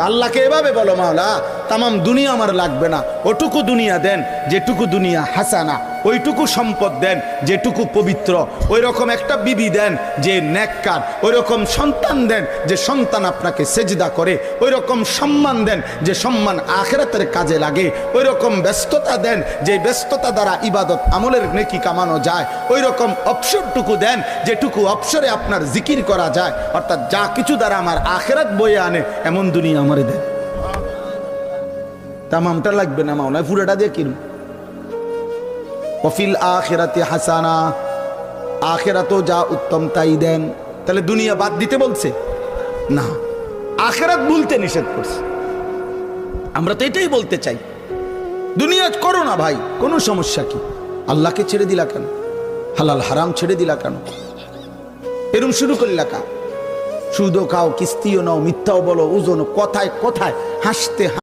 আল্লাহকে এভাবে বলো, মাওলা তামাম দুনিয়া আমার লাগবে না, ওটুকু দুনিয়া দেন যেটুকু দুনিয়া হাসানা, ওইটুকু সম্পদ দেন যেটুকু পবিত্র, ওই রকম একটা বিবি দেন যে নেককার, ওই রকম সন্তান দেন যে সন্তান আপনাকে সেজদা করে, ওই রকম সম্মান দেন যে সম্মান আখিরাতের কাজে লাগে, ওই রকম ব্যস্ততা দেন যে ব্যস্ততা দ্বারা ইবাদত আমলের নেকি কামানো যায়, ওই রকম অবসরটুকু দেন যেটুকু অবসরে আপনার জিকির করা যায়, অর্থাৎ যা কিছু দ্বারা আমার আখিরাত বয়ে আনে এমন দুনিয়া আমারে দেন। তামামটা লাগবে না মাওলা, পুরোটা দিয়ে কিনুন। ওয়াফিল আখিরাতি হাসানা, আখিরাতও যা উত্তম তাই দেন। তাহলে দুনিয়া বাদ দিতে বলছে না, আখিরাত ভুলতে নিষেধ করছে। আমরা তো এটাই বলতে চাই, দুনিয়া করো না ভাই, কোনো সমস্যা কি? আল্লাহকে ছেড়ে দিলা কেন? হালাল হারাম ছেড়ে দিলা কেন? এরম শুরু করলা কা? সুদও খাও, কিস্তিও নাও, মিথ্যাও বলো, ওজন কথায় কথায় হাসতে